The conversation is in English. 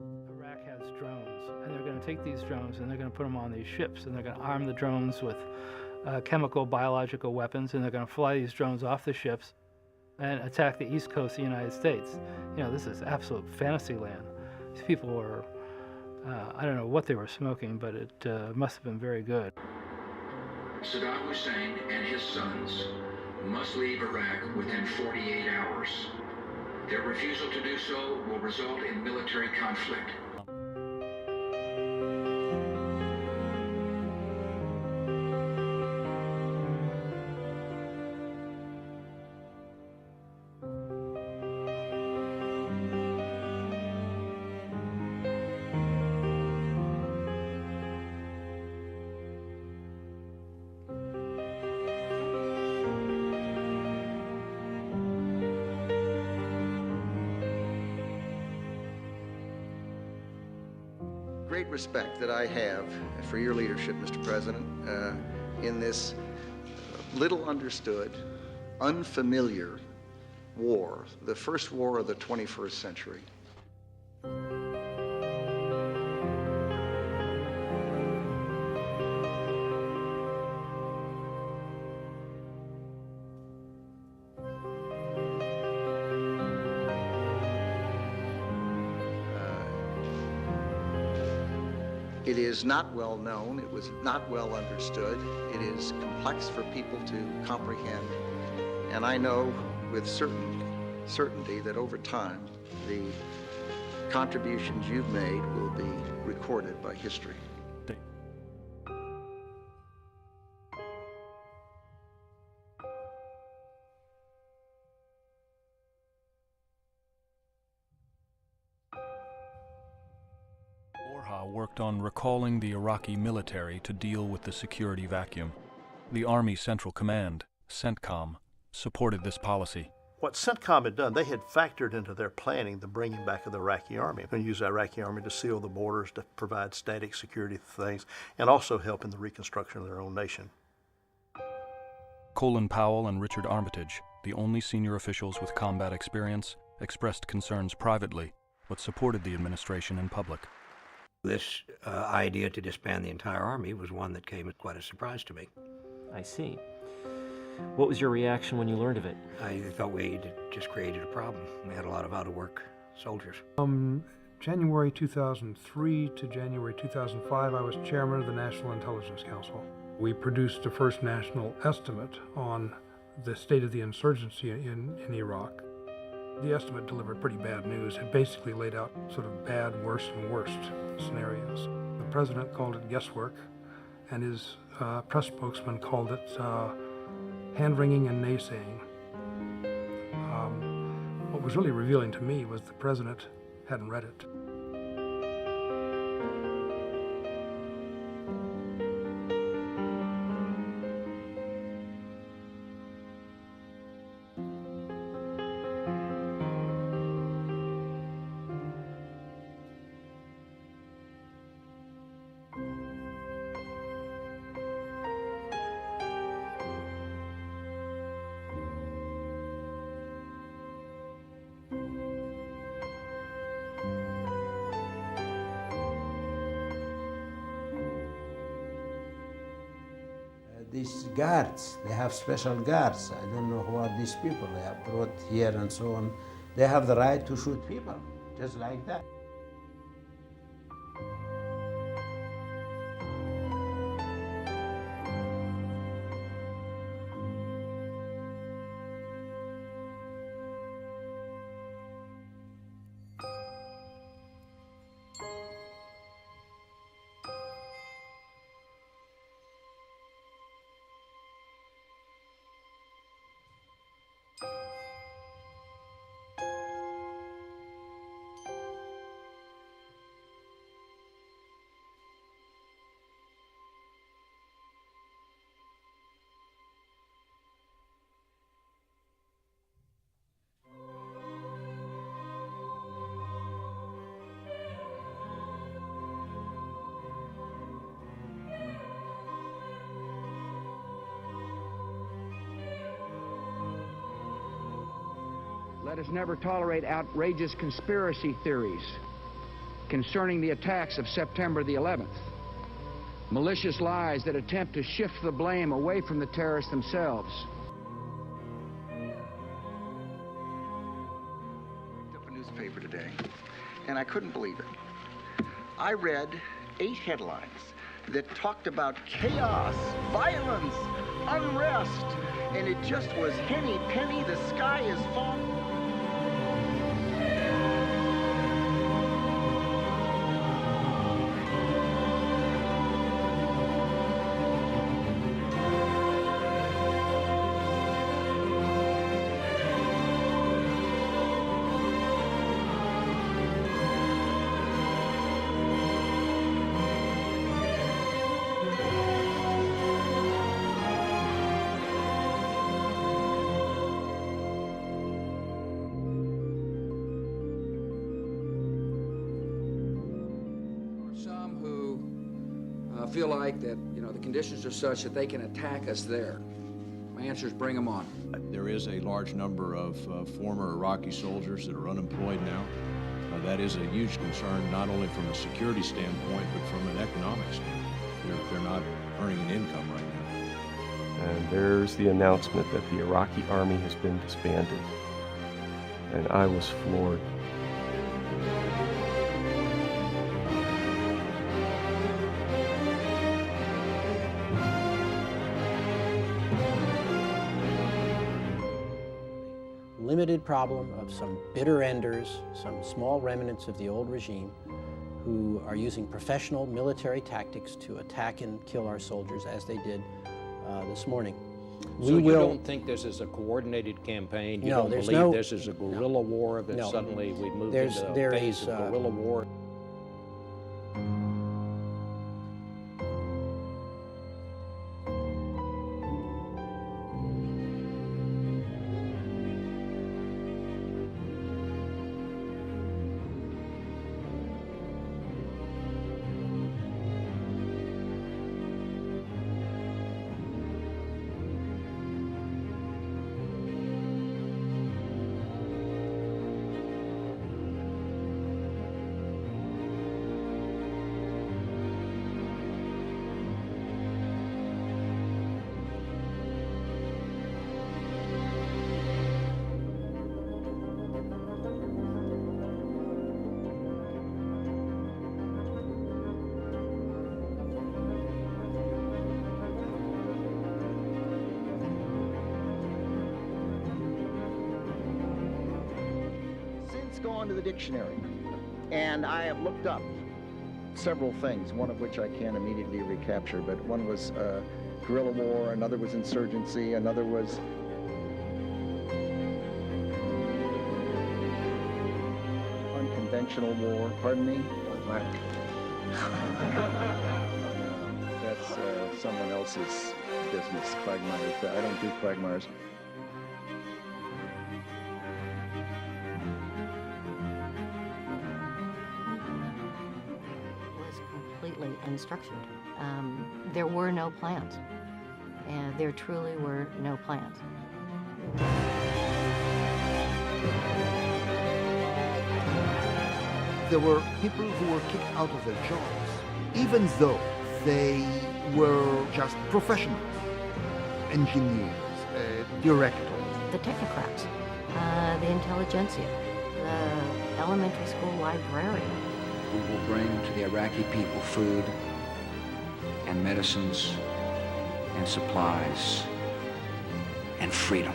Iraq has drones, and they're going to take these drones and they're going to put them on these ships, and they're going to arm the drones with chemical, biological weapons, and they're going to fly these drones off the ships and attack the east coast of the United States. You know, this is absolute fantasy land. These people were, I don't know what they were smoking, but it must have been very good. Saddam Hussein and his sons must leave Iraq within 48 hours. Their refusal to do so will result in military conflict. Great respect that I have for your leadership, Mr. President, in this little understood, unfamiliar war, the first war of the 21st century. It is not well known, it was not well understood, it is complex for people to comprehend, and I know with certainty that over time the contributions you've made will be recorded by history. Worked on recalling the Iraqi military to deal with the security vacuum. The Army Central Command, CENTCOM, supported this policy. What CENTCOM had done, they had factored into their planning the bringing back of the Iraqi Army. They're going to use the Iraqi Army to seal the borders, to provide static security things, and also help in the reconstruction of their own nation. Colin Powell and Richard Armitage, the only senior officials with combat experience, expressed concerns privately, but supported the administration in public. This idea to disband the entire Army was one that came as quite a surprise to me. I see. What was your reaction when you learned of it? I thought we had just created a problem. We had a lot of out-of-work soldiers. January 2003 to January 2005, I was chairman of the National Intelligence Council. We produced the first national estimate on the state of the insurgency in Iraq. The estimate delivered pretty bad news. It basically laid out sort of bad, worse, and worst scenarios. The president called it guesswork, and his press spokesman called it hand-wringing and naysaying. What was really revealing to me was the president hadn't read it. These guards, they have special guards. I don't know who are these people they have brought here and so on. They have the right to shoot people, just like that. Let us never tolerate outrageous conspiracy theories concerning the attacks of September the 11th. Malicious lies that attempt to shift the blame away from the terrorists themselves. Up a newspaper today, and I couldn't believe it. I read 8 headlines that talked about chaos, violence, unrest, and it just was henny penny, the sky is falling. Feel like that, the conditions are such that they can attack us there. My answer is bring them on. There is a large number of former Iraqi soldiers that are unemployed now. That is a huge concern, not only from a security standpoint, but from an economic standpoint. They're not earning an income right now. And there's the announcement that the Iraqi army has been disbanded. And I was floored. Limited problem of some bitter enders, some small remnants of the old regime who are using professional military tactics to attack and kill our soldiers as they did this morning. So you don't think this is a coordinated campaign? You don't believe this is a guerrilla war, that suddenly we moved into a phase of guerrilla war? Gone to the dictionary, and I have looked up several things, one of which I can't immediately recapture, but one was guerrilla war, another was insurgency, another was unconventional war. Pardon me? That's someone else's business, quagmires. I don't do quagmires. Unstructured. There were no plans, and there truly were no plans. There were people who were kicked out of their jobs, even though they were just professionals, engineers, directors. The technocrats, the intelligentsia, the elementary school librarian. We will bring to the Iraqi people food and medicines and supplies and freedom.